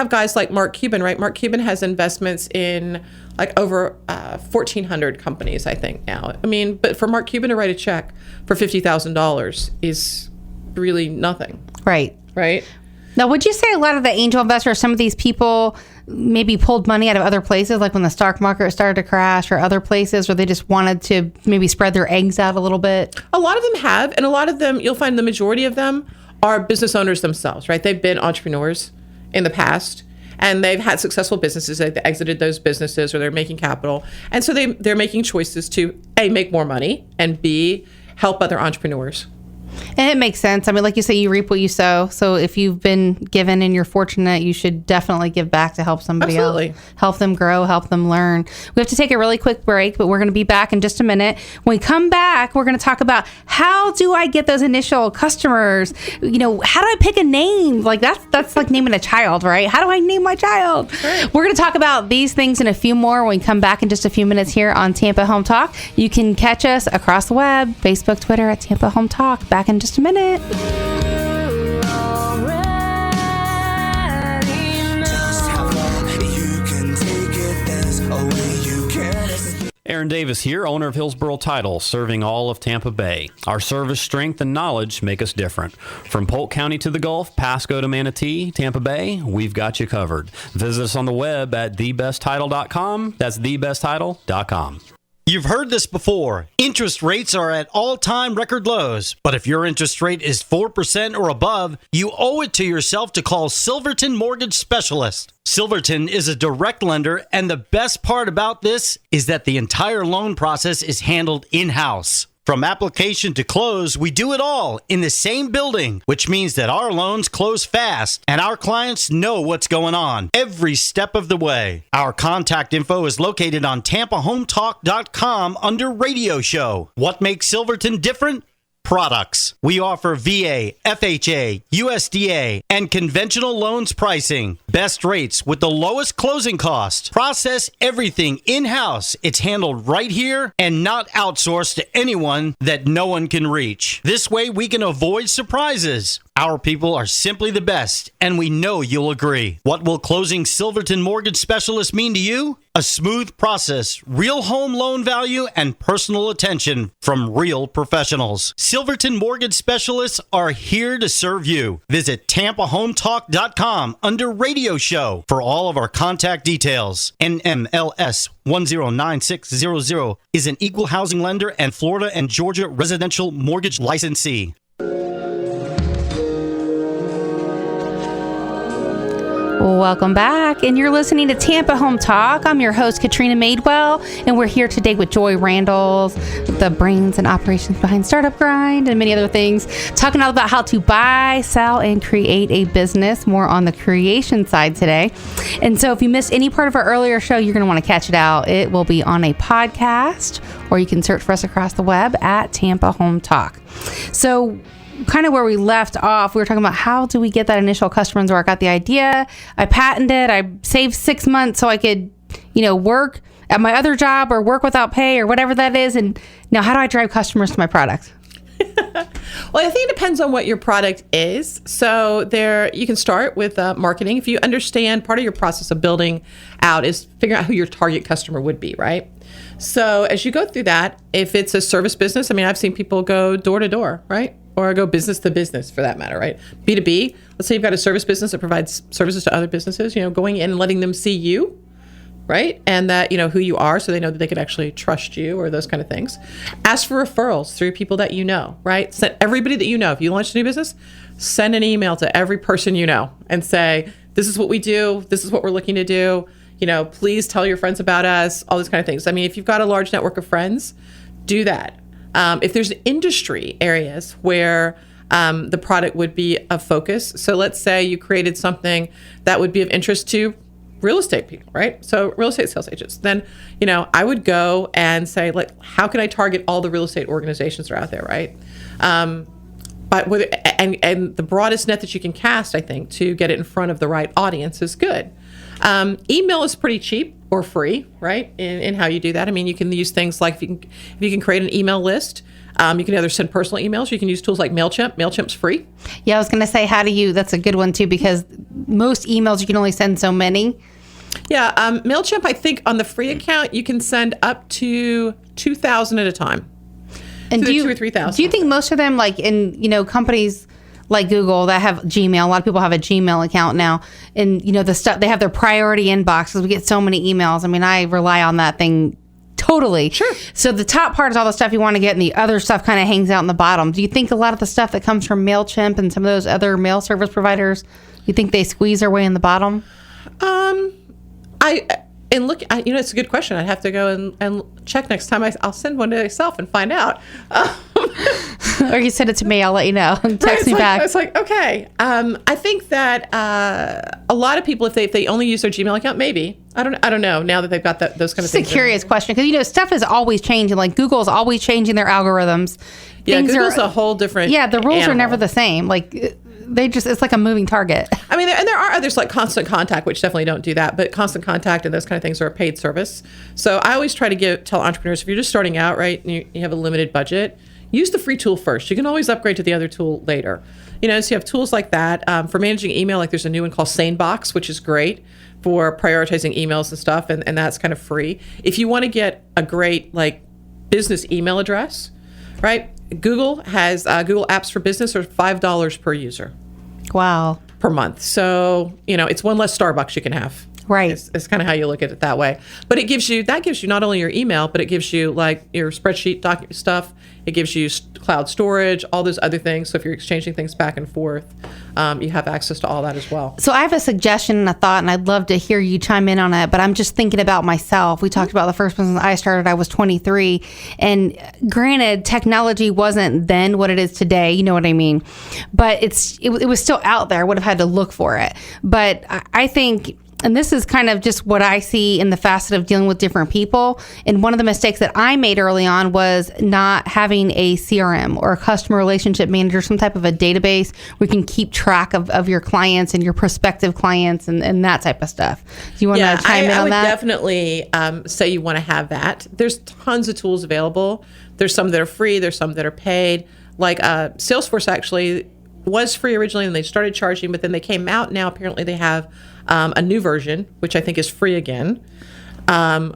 guys like Mark Cuban, right? Mark Cuban has investments in like over 1,400 companies, I think now. I mean, but for Mark Cuban to write a check for $50,000 is really nothing. Right. Right. Now, would you say a lot of the angel investors, some of these people maybe pulled money out of other places, like when the stock market started to crash, or other places where they just wanted to maybe spread their eggs out a little bit? A lot of them have, and a lot of them, you'll find the majority of them are business owners themselves, right? They've been entrepreneurs in the past, and they've had successful businesses. They've exited those businesses, or they're making capital. And so they're making choices to, A, make more money, and B, help other entrepreneurs. And it makes sense. I mean, like you say, you reap what you sow. So if you've been given and you're fortunate, you should definitely give back to help somebody Absolutely. else. Help them grow, help them learn. We have to take a really quick break, but we're going to be back in just a minute. When we come back, we're going to talk about how do I get those initial customers? How do I pick a name? Like that's like naming a child, right? How do I name my child? Right. We're going to talk about these things and a few more when we come back in just a few minutes here on Tampa Home Talk. You can catch us across the web, Facebook, Twitter at Tampa Home Talk. Back in just a minute. Aaron Davis here, owner of Hillsboro Title, serving all of Tampa Bay. Our service, strength, and knowledge make us different. From Polk County to the Gulf, Pasco to Manatee, Tampa Bay, we've got you covered. Visit us on the web at thebesttitle.com. That's thebesttitle.com. You've heard this before. Interest rates are at all-time record lows. But if your interest rate is 4% or above, you owe it to yourself to call Silverton Mortgage Specialist. Silverton is a direct lender, and the best part about this is that the entire loan process is handled in-house. From application to close, we do it all in the same building, which means that our loans close fast and our clients know what's going on every step of the way. Our contact info is located on TampaHometalk.com under Radio Show. What makes Silverton different? products. We offer VA, FHA, USDA, and conventional loans pricing. Best rates with the lowest closing cost. Process everything in-house. It's handled right here and not outsourced to anyone that no one can reach. This way we can avoid surprises. Our people are simply the best, and we know you'll agree. What will closing Silverton Mortgage Specialist mean to you? A smooth process, real home loan value, and personal attention from real professionals. Silverton Mortgage Specialists are here to serve you. Visit TampaHometalk.com under Radio Show for all of our contact details. NMLS 109600 is an equal housing lender and Florida and Georgia residential mortgage licensee. Welcome back, and you're listening to Tampa Home Talk. I'm your host, Katrina Madewell, and we're here today with Joy Randalls, the brains and operations behind Startup Grind and many other things, talking all about how to buy, sell, and create a business, more on the creation side today. And so if you missed any part of our earlier show, you're going to want to catch it out. It will be on a podcast, or you can search for us across the web at Tampa Home Talk. So kind of where we left off, we were talking about how do we get that initial customer where I got the idea, I patented it, I saved 6 months so I could, work at my other job or work without pay or whatever that is. And now how do I drive customers to my product? Well, I think it depends on what your product is. So you can start with marketing. If you understand, part of your process of building out is figuring out who your target customer would be, right? So as you go through that, if it's a service business, I've seen people go door to door, right? Or go business to business for that matter, right? B2B, let's say you've got a service business that provides services to other businesses, going in and letting them see you, right? And that, who you are, so they know that they could actually trust you or those kind of things. Ask for referrals through people that you know, right? Send everybody that you know. If you launch a new business, send an email to every person you know and say, this is what we do. This is what we're looking to do. Please tell your friends about us, all those kind of things. If you've got a large network of friends, do that. If there's industry areas where the product would be a focus, so let's say you created something that would be of interest to real estate people, right? So real estate sales agents, then, I would go and say, how can I target all the real estate organizations that are out there, right? But and the broadest net that you can cast, I think, to get it in front of the right audience is good. Email is pretty cheap or free, right? In how you do that. You can use things like if you can create an email list, you can either send personal emails, or you can use tools like MailChimp. MailChimp's free. Yeah, I was going to say, that's a good one too, because most emails you can only send so many. Yeah, MailChimp, I think on the free account, you can send up to 2,000 at a time. And so 2,000 or 3,000. Do you think most of them, in companies like Google that have Gmail, a lot of people have a Gmail account now, and the stuff, they have their priority inboxes. We get so many emails. I rely on that thing totally. Sure. So the top part is all the stuff you want to get, and the other stuff kind of hangs out in the bottom. Do you think a lot of the stuff that comes from MailChimp and some of those other mail service providers, you think they squeeze their way in the bottom? It's a good question. I'd have to go and check next time. I'll send one to myself and find out. Or you send it to me, I'll let you know. Text me back. It's okay. I think that a lot of people, if they only use their Gmail account, maybe. I don't know. Now that they've got those kind of things. It's a curious question, because stuff is always changing. Like Google's always changing their algorithms. Yeah, Google's a whole different. Yeah, the rules animal. are never the same. It's like a moving target. And there are others like Constant Contact, which definitely don't do that. But Constant Contact and those kind of things are a paid service. So I always try to tell entrepreneurs, if you're just starting out, right, and you have a limited budget, use the free tool first. You can always upgrade to the other tool later. So you have tools like that. For managing email, there's a new one called SaneBox, which is great for prioritizing emails and stuff. And that's kind of free. If you want to get a great business email address, right? Google has Google Apps for Business are $5 per user. Wow. Per month. So, it's one less Starbucks you can have. Right. It's kind of how you look at it that way. But that gives you not only your email, but it gives you your spreadsheet document stuff. It gives you cloud storage, all those other things. So if you're exchanging things back and forth, you have access to all that as well. So I have a suggestion and a thought, and I'd love to hear you chime in on it, but I'm just thinking about myself. We talked about the first business I started, I was 23. And granted, technology wasn't then what it is today. You know what I mean? But it was still out there. I would have had to look for it. But I think and this is kind of just what I see in the facet of dealing with different people. And one of the mistakes that I made early on was not having a CRM or a customer relationship manager, some type of a database where you can keep track of your clients and your prospective clients and that type of stuff. Do you want to chime in on that? I would definitely say you want to have that. There's tons of tools available. There's some that are free. There's some that are paid. Like Salesforce actually was free originally, and they started charging, but then they came out. Now apparently they have a new version, which I think is free again,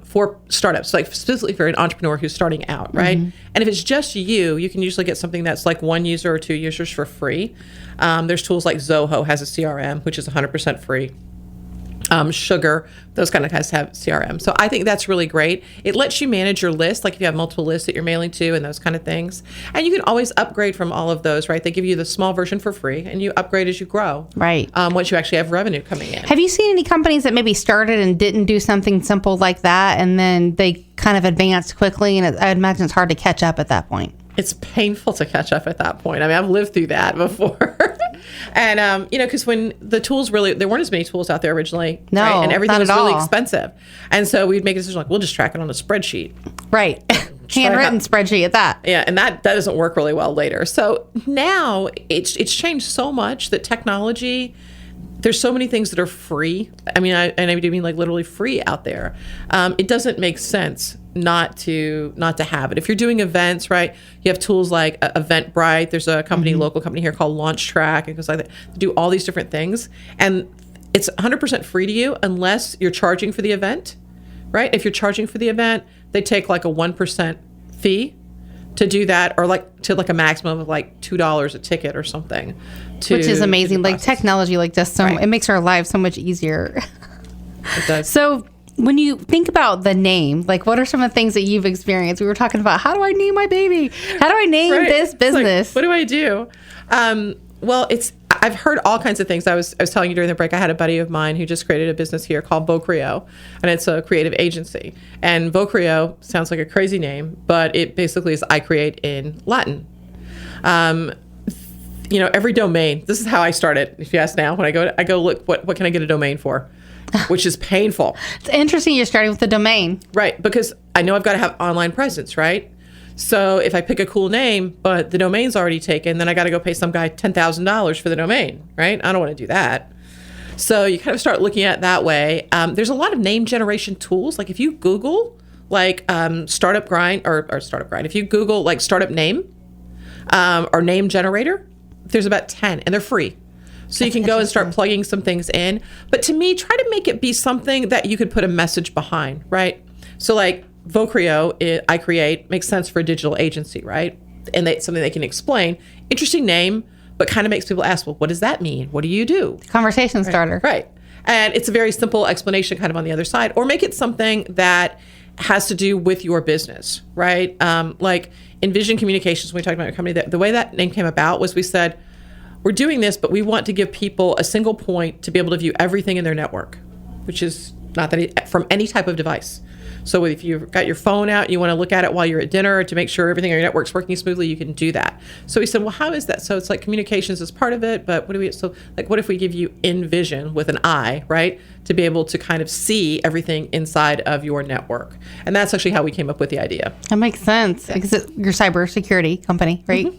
for startups, like specifically for an entrepreneur who's starting out, right? And if it's just you can usually get something that's like 1 user or 2 users for free. There's tools like Zoho has a CRM, which is 100% free. Sugar, those kind of guys have CRM. So I think that's really great. It lets you manage your list, like if you have multiple lists that you're mailing to and those kind of things. And you can always upgrade from all of those, right? They give you the small version for free and you upgrade as you grow. Right. Once you actually have revenue coming in. Have you seen any companies that maybe started and didn't do something simple like that and then they kind of advanced quickly, and I imagine it's hard to catch up at that point? It's painful to catch up at that point. I mean, I've lived through that before. And, because when the tools there weren't as many tools out there originally. No, right? And everything not was at really all. expensive. And so we'd make a decision like, we'll just track it on a spreadsheet. Right. Handwritten spreadsheet at that. Yeah, and that doesn't work really well later. So now it's changed so much that technology, there's so many things that are free. I mean, I do mean like literally free out there. It doesn't make sense not to have it. If you're doing events, right, you have tools like Eventbrite. There's a company, local company here called LaunchTrack, and goes like that. They do all these different things, and it's 100% free to you unless you're charging for the event, right? If you're charging for the event, they take like a 1% fee to do that, or like to like a maximum of like $2 a ticket or something. Which is amazing. Like technology, like just so it makes our lives so much easier. It does. So when you think about the name, like what are some of the things that you've experienced? We were talking about, how do I name my baby? How do I name this business? Like, what do I do? Well, I've heard all kinds of things. I was telling you during the break, I had a buddy of mine who just created a business here called Vocrio, and it's a creative agency. And Vocrio sounds like a crazy name, but it basically is I create in Latin. Every domain, this is how I started. If you ask now, when I go look, what can I get a domain for? Which is painful. It's interesting you're starting with the domain. Right, because I know I've got to have online presence, right? So if I pick a cool name, but the domain's already taken, then I got to go pay some guy $10,000 for the domain, right? I don't want to do that. So you kind of start looking at it that way. There's a lot of name generation tools. Like if you Google like startup grind or startup grind, if you Google like startup name or name generator, there's about 10 and they're free. So you can go and start plugging some things in. But to me, try to make it be something that you could put a message behind, right? So like Vocrio, I create, makes sense for a digital agency, right? And something they can explain. Interesting name, but kind of makes people ask, well, what does that mean? What do you do? Conversation starter. Right. And it's a very simple explanation kind of on the other side. Or make it something that has to do with your business, right? Like Envision Communications, when we talked about your company, the way that name came about was we said, we're doing this, but we want to give people a single point to be able to view everything in their network, which is not that from any type of device. So if you've got your phone out and you want to look at it while you're at dinner to make sure everything on your network's working smoothly, you can do that. So we said, well, how is that? So it's like communications is part of it, but what if we give you Envision with an I, right? To be able to kind of see everything inside of your network. And that's actually how we came up with the idea. That makes sense. Because your cybersecurity company, right?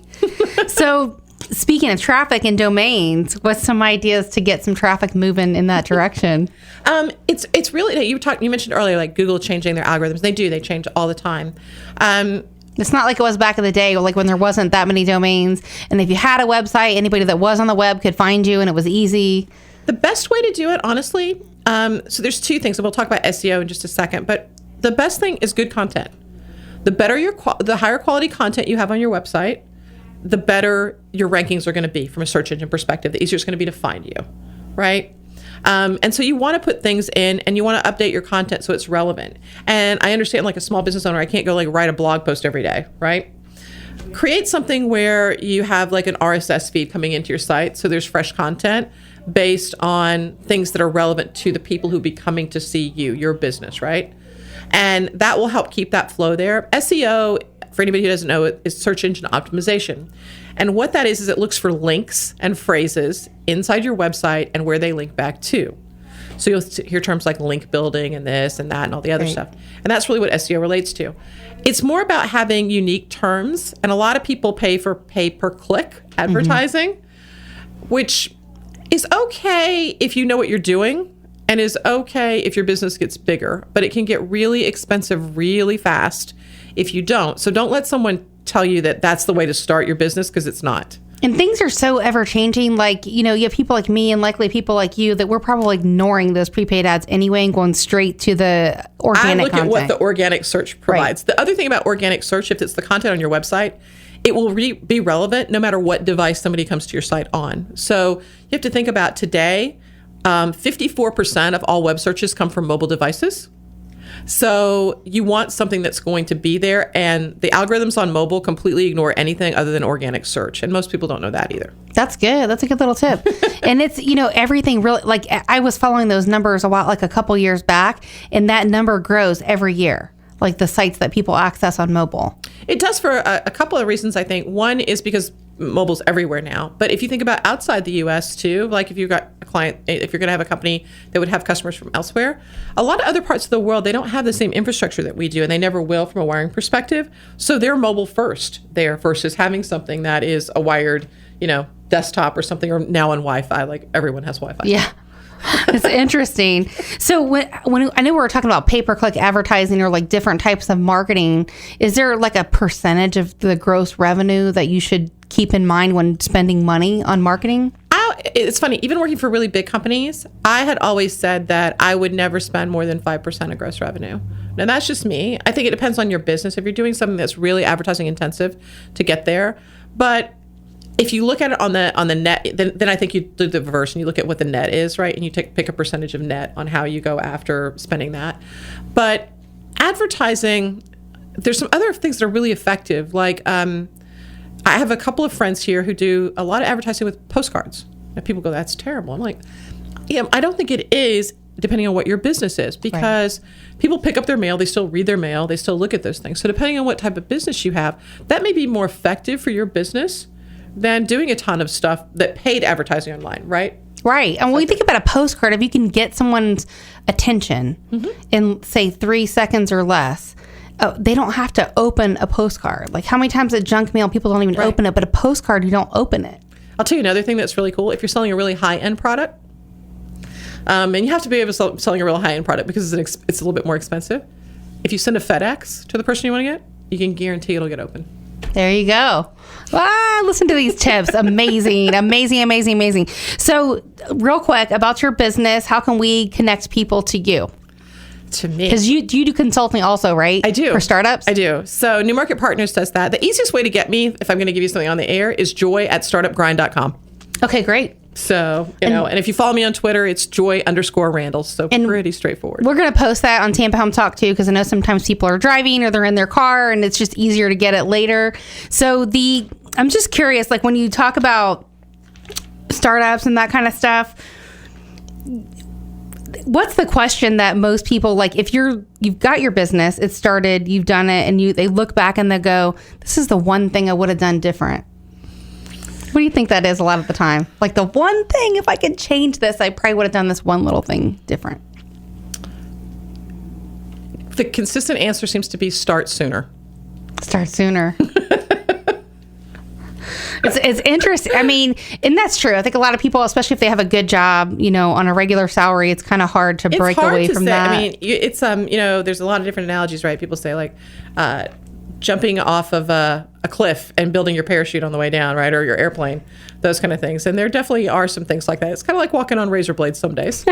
So speaking of traffic and domains, what's some ideas to get some traffic moving in that direction? It's really, you mentioned earlier, like Google changing their algorithms. They change all the time. It's not like it was back in the day, like when there wasn't that many domains. And if you had a website, anybody that was on the web could find you and it was easy. The best way to do it, honestly, so there's two things, and we'll talk about SEO in just a second, but the best thing is good content. The better the higher quality content you have on your website, the better your rankings are going to be from a search engine perspective, the easier it's going to be to find you, right? And so you want to put things in and you want to update your content so it's relevant. And I understand, like a small business owner, I can't go like write a blog post every day, right? Create something where you have like an RSS feed coming into your site so there's fresh content based on things that are relevant to the people who be coming to see you, your business, right? And that will help keep that flow there. SEO, for anybody who doesn't know it, is search engine optimization. And what that is it looks for links and phrases inside your website and where they link back to. So you'll hear terms like link building and this and that and all the other stuff. And that's really what SEO relates to. It's more about having unique terms. And a lot of people pay per click advertising, which is okay if you know what you're doing and is okay if your business gets bigger. But it can get really expensive really fast if you don't. So don't let someone tell you that that's the way to start your business, because it's not. And things are so ever changing. Like, you have people like me and likely people like you that we're probably ignoring those prepaid ads anyway and going straight to the organic content. I look at what the organic search provides. The other thing about organic search, if it's the content on your website, it will be relevant no matter what device somebody comes to your site on. So you have to think about today, 54% of all web searches come from mobile devices. So you want something that's going to be there, and the algorithms on mobile completely ignore anything other than organic search. And most people don't know that either. That's good. That's a good little tip. And it's, everything really, like I was following those numbers a couple years back, and that number grows every year. Like the sites that people access on mobile. It does for a couple of reasons, I think. One is because mobile's everywhere now. But if you think about outside the U.S. too, like if you've got a client, if you're going to have a company that would have customers from elsewhere, a lot of other parts of the world, they don't have the same infrastructure that we do, and they never will from a wiring perspective. So they're mobile first there versus having something that is a wired, desktop or something, or now on Wi-Fi. Like everyone has Wi-Fi. Yeah. It's interesting. So when I know we were talking about pay-per-click advertising or like different types of marketing, is there like a percentage of the gross revenue that you should keep in mind when spending money on marketing? It's funny, even working for really big companies, I had always said that I would never spend more than 5% of gross revenue. Now that's just me. I think it depends on your business. If you're doing something that's really advertising intensive to get there, but if you look at it on the net, then I think you do the reverse and you look at what the net is, right? And you pick a percentage of net on how you go after spending that. But advertising, there's some other things that are really effective. Like I have a couple of friends here who do a lot of advertising with postcards. And people go, that's terrible. I'm like, yeah, I don't think it is, depending on what your business is, because people pick up their mail, they still read their mail, they still look at those things. So depending on what type of business you have, that may be more effective for your business than doing a ton of stuff that paid advertising online, right? Right. And when we think about a postcard, if you can get someone's attention in, say, 3 seconds or less, they don't have to open a postcard. Like how many times at junk mail, people don't even open it, but a postcard, you don't open it. I'll tell you another thing that's really cool. If you're selling a really high-end product, and you have to be able to selling a real high-end product because it's a little bit more expensive. If you send a FedEx to the person you want to get, you can guarantee it'll get open. There you go. Listen to these tips. Amazing, amazing, amazing, amazing. So real quick about your business, how can we connect people to you? To me. Because you do consulting also, right? I do. For startups? I do. So New Market Partners does that. The easiest way to get me, if I'm going to give you something on the air, is joy@startupgrind.com. Okay, great. So, and if you follow me on Twitter, it's Joy_Randalls. So pretty straightforward. We're going to post that on Tampa Home Talk too, because I know sometimes people are driving or they're in their car and it's just easier to get it later. So I'm just curious, like when you talk about startups and that kind of stuff, what's the question that most people, like if you've got your business, it started, you've done it, and they look back and they go, this is the one thing I would have done different. What do you think that is a lot of the time? Like the one thing, if I could change this, I probably would have done this one little thing different. The consistent answer seems to be start sooner. Start sooner. It's interesting. I mean, and that's true. I think a lot of people, especially if they have a good job, on a regular salary, it's kind of hard to break away from that. I mean, it's there's a lot of different analogies, right? People say like jumping off of a cliff and building your parachute on the way down, right? Or your airplane, those kind of things. And there definitely are some things like that. It's kind of like walking on razor blades some days.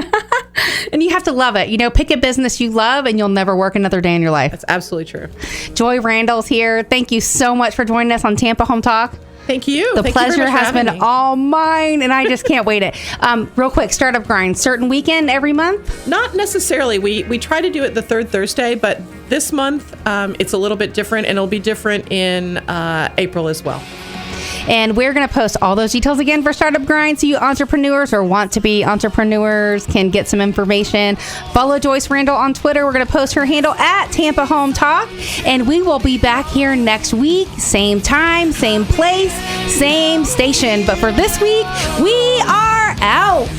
And you have to love it. Pick a business you love and you'll never work another day in your life. That's absolutely true. Joy Randalls here. Thank you so much for joining us on Tampa Home Talk. Thank you. The pleasure has been all mine, and I just can't wait it. Real quick, Startup Grind, certain weekend every month? Not necessarily. We try to do it the third Thursday, but this month it's a little bit different, and it'll be different in April as well. And we're going to post all those details again for Startup Grind, so you entrepreneurs or want to be entrepreneurs can get some information. Follow Joyce Randall on Twitter. We're going to post her handle at Tampa Home Talk, and we will be back here next week, same time, same place, same station. But for this week, we are out.